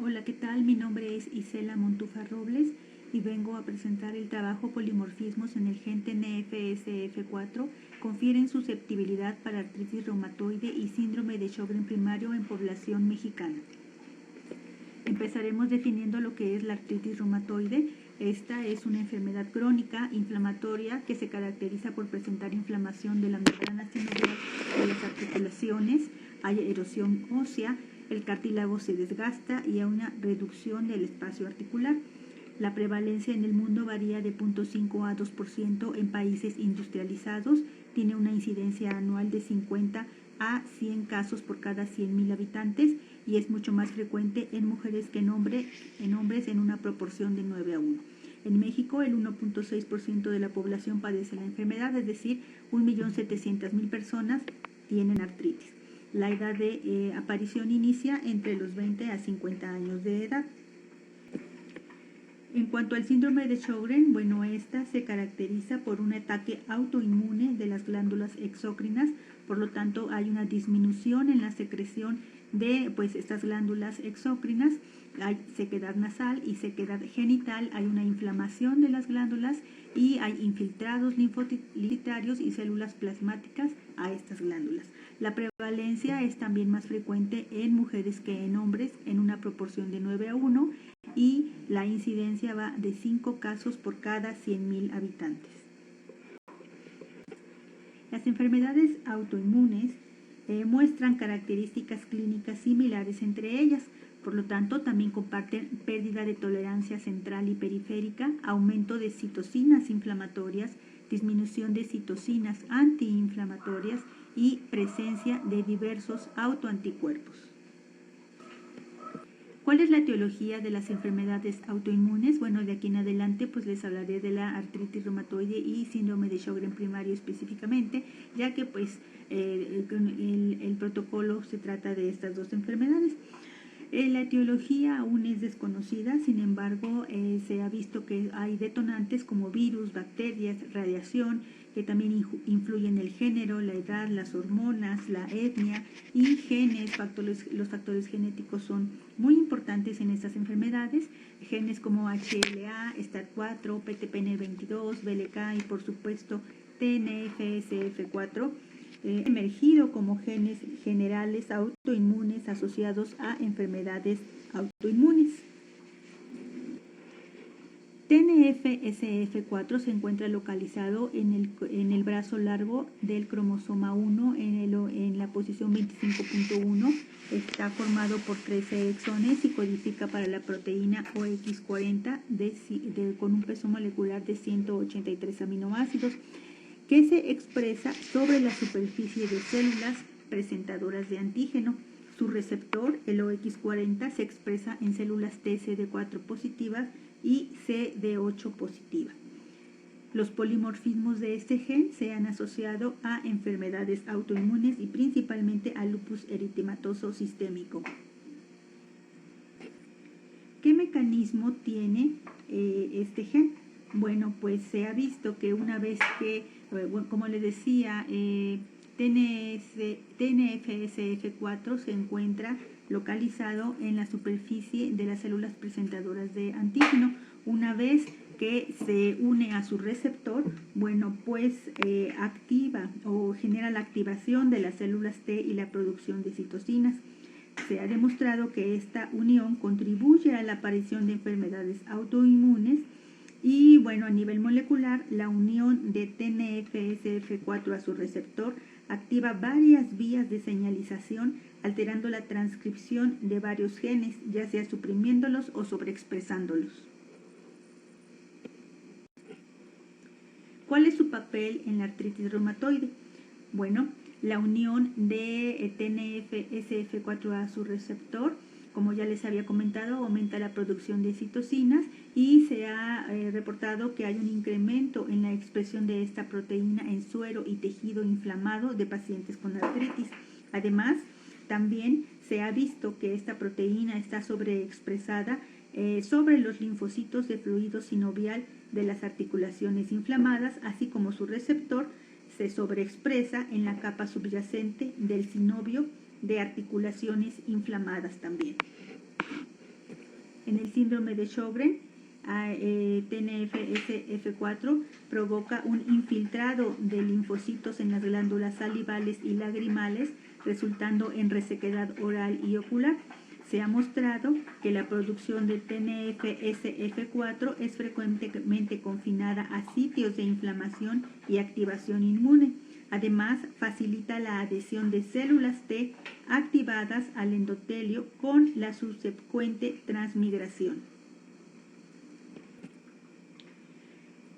Hola, ¿qué tal? Mi nombre es Isela Montufa Robles y vengo a presentar el trabajo Polimorfismos en el gen TNF-SF4 confieren susceptibilidad para artritis reumatoide y síndrome de Sjögren primario en población mexicana. Empezaremos definiendo lo que es la artritis reumatoide. Esta es una enfermedad crónica inflamatoria que se caracteriza por presentar inflamación de la membrana sinovial de las articulaciones, hay erosión ósea, el cartílago se desgasta y hay una reducción del espacio articular. La prevalencia en el mundo varía de 0.5 a 2% en países industrializados, tiene una incidencia anual de 50 a 100 casos por cada 100.000 habitantes y es mucho más frecuente en mujeres que en hombres en una proporción de 9 a 1. En México, el 1.6% de la población padece la enfermedad, es decir, 1.700.000 personas tienen artritis. La edad de aparición inicia entre los 20 a 50 años de edad. En cuanto al síndrome de Sjögren, esta se caracteriza por un ataque autoinmune de las glándulas exócrinas, por lo tanto hay una disminución en la secreción de estas glándulas exócrinas, hay sequedad nasal y sequedad genital, hay una inflamación de las glándulas y hay infiltrados linfocitarios y células plasmáticas a estas glándulas. La prevalencia es también más frecuente en mujeres que en hombres en una proporción de 9 a 1 y la incidencia va de 5 casos por cada 100.000 habitantes. Las enfermedades autoinmunes muestran características clínicas similares entre ellas, por lo tanto también comparten pérdida de tolerancia central y periférica, aumento de citocinas inflamatorias, disminución de citocinas antiinflamatorias y presencia de diversos autoanticuerpos. ¿Cuál es la etiología de las enfermedades autoinmunes? De aquí en adelante les hablaré de la artritis reumatoide y síndrome de Sjögren primario específicamente, ya que el protocolo se trata de estas dos enfermedades. La etiología aún es desconocida, sin embargo, se ha visto que hay detonantes como virus, bacterias, radiación, que también influyen el género, la edad, las hormonas, la etnia y genes. Los factores genéticos son muy importantes en estas enfermedades, genes como HLA, STAT4, PTPN22, BLK y por supuesto TNF-SF4, emergido como genes generales autoinmunes asociados a enfermedades autoinmunes. TNF-SF4 se encuentra localizado en el brazo largo del cromosoma 1 en la posición 25.1. Está formado por 13 exones y codifica para la proteína OX40 con un peso molecular de 183 aminoácidos que se expresa sobre la superficie de células presentadoras de antígeno. Su receptor, el OX40, se expresa en células TCD4 positivas y CD8 positiva. Los polimorfismos de este gen se han asociado a enfermedades autoinmunes y principalmente al lupus eritematoso sistémico. ¿Qué mecanismo tiene este gen? Se ha visto que una vez que, como les decía, TNF-SF4 se encuentra localizado en la superficie de las células presentadoras de antígeno. Una vez que se une a su receptor, activa o genera la activación de las células T y la producción de citocinas. Se ha demostrado que esta unión contribuye a la aparición de enfermedades autoinmunes y a nivel molecular, la unión de TNF-SF4 a su receptor activa varias vías de señalización, alterando la transcripción de varios genes, ya sea suprimiéndolos o sobreexpresándolos. ¿Cuál es su papel en la artritis reumatoide? La unión de TNF-SF4 a su receptor, como ya les había comentado, aumenta la producción de citocinas y se ha reportado que hay un incremento en la expresión de esta proteína en suero y tejido inflamado de pacientes con artritis. Además, también se ha visto que esta proteína está sobreexpresada sobre los linfocitos de fluido sinovial de las articulaciones inflamadas, así como su receptor se sobreexpresa en la capa subyacente del sinovio de articulaciones inflamadas también. En el síndrome de Sjögren, TNF-SF4 provoca un infiltrado de linfocitos en las glándulas salivales y lagrimales, resultando en resequedad oral y ocular. Se ha mostrado que la producción de TNF-SF4 es frecuentemente confinada a sitios de inflamación y activación inmune. Además, facilita la adhesión de células T activadas al endotelio con la subsecuente transmigración.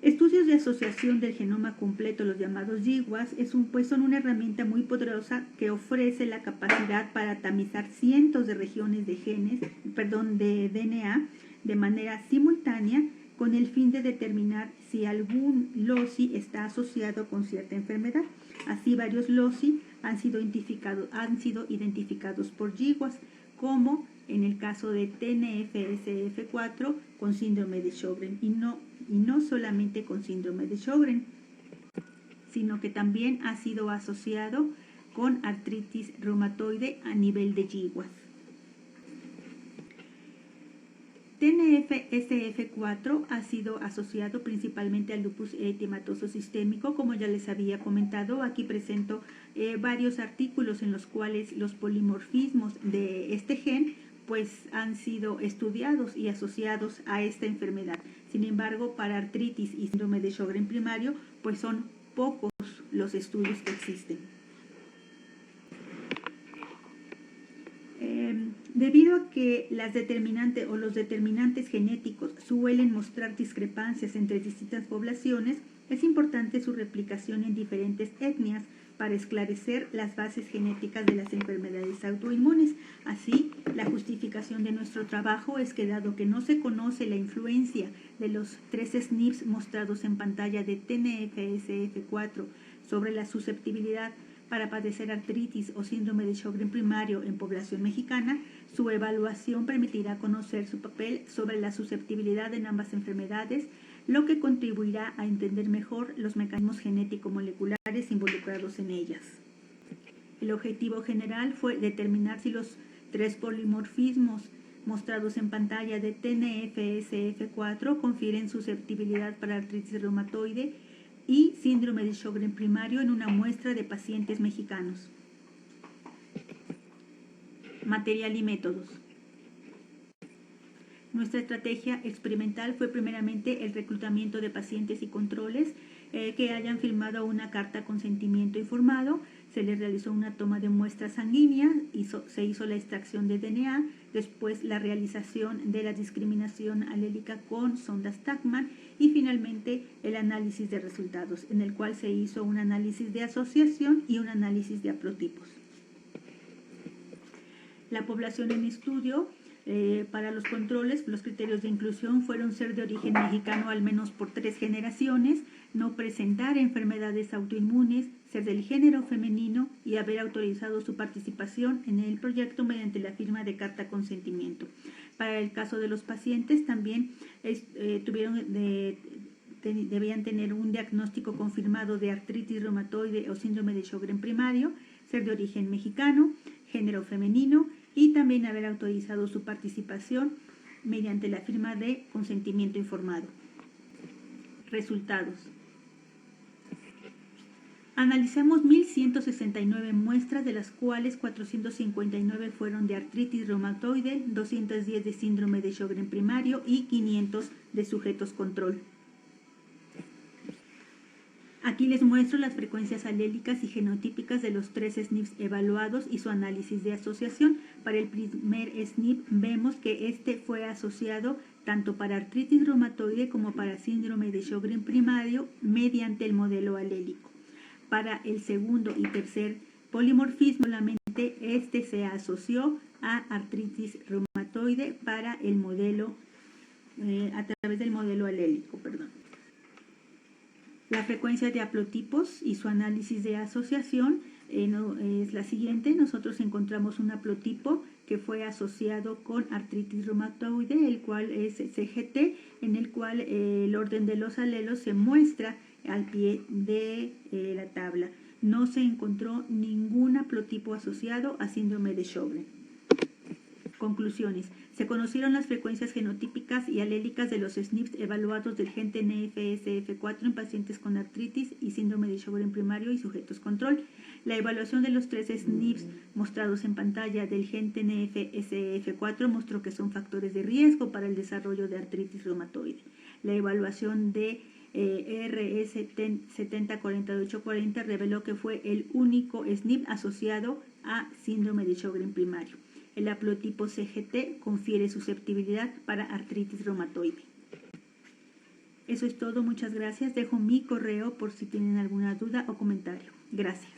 Estudios de asociación del genoma completo, los llamados GWAS, son una herramienta muy poderosa que ofrece la capacidad para tamizar cientos de regiones de de DNA de manera simultánea con el fin de determinar si algún loci está asociado con cierta enfermedad. Así, varios loci han sido identificados por GWAS, como en el caso de TNF-SF4 con síndrome de Sjögren, y no solamente con síndrome de Sjögren, sino que también ha sido asociado con artritis reumatoide a nivel de GWAS. TNF-SF4 ha sido asociado principalmente al lupus eritematoso sistémico. Como ya les había comentado, aquí presento varios artículos en los cuales los polimorfismos de este gen han sido estudiados y asociados a esta enfermedad. Sin embargo, para artritis y síndrome de Sjögren primario, son pocos los estudios que existen. Debido a que los determinantes genéticos suelen mostrar discrepancias entre distintas poblaciones, es importante su replicación en diferentes etnias para esclarecer las bases genéticas de las enfermedades autoinmunes. Así, la justificación de nuestro trabajo es que, dado que no se conoce la influencia de los 3 SNPs mostrados en pantalla de TNF-SF4 sobre la susceptibilidad para padecer artritis o síndrome de Sjögren primario en población mexicana, su evaluación permitirá conocer su papel sobre la susceptibilidad en ambas enfermedades, lo que contribuirá a entender mejor los mecanismos genético-moleculares involucrados en ellas. El objetivo general fue determinar si los 3 polimorfismos mostrados en pantalla de TNF-SF4 confieren susceptibilidad para artritis reumatoide y síndrome de Sjögren primario en una muestra de pacientes mexicanos. Material y métodos. Nuestra estrategia experimental fue primeramente el reclutamiento de pacientes y controles que hayan firmado una carta consentimiento informado. Se les realizó una toma de muestra sanguínea, se hizo la extracción de DNA, después la realización de la discriminación alélica con sondas Taqman y finalmente el análisis de resultados, en el cual se hizo un análisis de asociación y un análisis de haplotipos. La población en estudio para los controles, los criterios de inclusión fueron ser de origen mexicano al menos por 3 generaciones, no presentar enfermedades autoinmunes, ser del género femenino y haber autorizado su participación en el proyecto mediante la firma de carta consentimiento. Para el caso de los pacientes también debían tener un diagnóstico confirmado de artritis reumatoide o síndrome de Sjögren primario, ser de origen mexicano, género femenino y también haber autorizado su participación mediante la firma de consentimiento informado. Resultados. Analizamos 1.169 muestras, de las cuales 459 fueron de artritis reumatoide, 210 de síndrome de Sjögren primario y 500 de sujetos control. Aquí les muestro las frecuencias alélicas y genotípicas de los 3 SNPs evaluados y su análisis de asociación. Para el primer SNP vemos que este fue asociado tanto para artritis reumatoide como para síndrome de Sjögren primario mediante el modelo alélico. Para el segundo y tercer polimorfismo, solamente este se asoció a artritis reumatoide para el modelo, a través del modelo alélico, La frecuencia de haplotipos y su análisis de asociación es la siguiente. Nosotros encontramos un haplotipo que fue asociado con artritis reumatoide, el cual es CGT, en el cual el orden de los alelos se muestra al pie de la tabla. No se encontró ningún haplotipo asociado a síndrome de Sjögren. Conclusiones. Se conocieron las frecuencias genotípicas y alélicas de los SNPs evaluados del gen TNF-SF4 en pacientes con artritis y síndrome de Sjögren primario y sujetos control. La evaluación de los 3 SNPs mostrados en pantalla del gen TNF-SF4 mostró que son factores de riesgo para el desarrollo de artritis reumatoide. La evaluación de RS704840 reveló que fue el único SNP asociado a síndrome de Sjögren primario. El haplotipo CGT confiere susceptibilidad para artritis reumatoide. Eso es todo, muchas gracias. Dejo mi correo por si tienen alguna duda o comentario. Gracias.